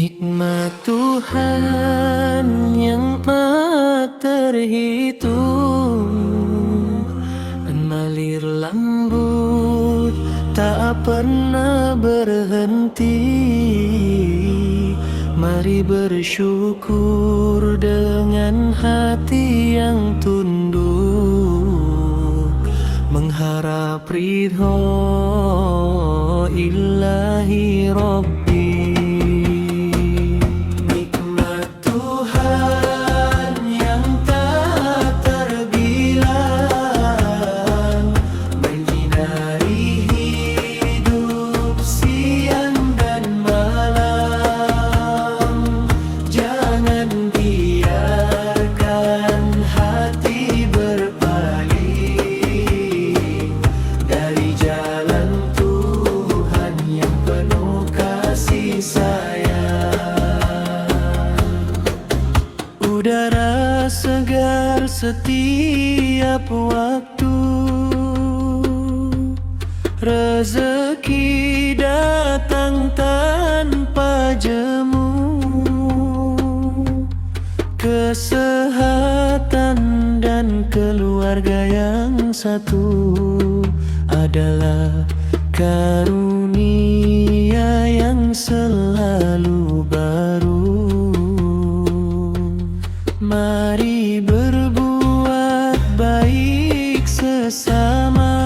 Nikmat Tuhan yang tak terhitung mengalir lembut tak pernah berhenti. Mari bersyukur dengan hati yang tunduk, mengharap ridho ilahi Rabbi. Udara segar setiap waktu, rezeki datang tanpa jemu, kesehatan dan keluarga yang satu adalah karunia yang selalu baru. Mari berbuat baik sesama,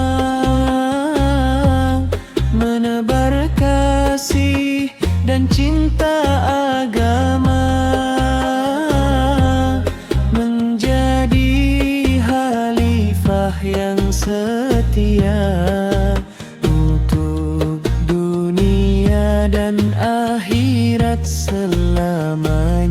menebar kasih dan cinta agama, menjadi khalifah yang setia untuk dunia dan akhirat selamanya.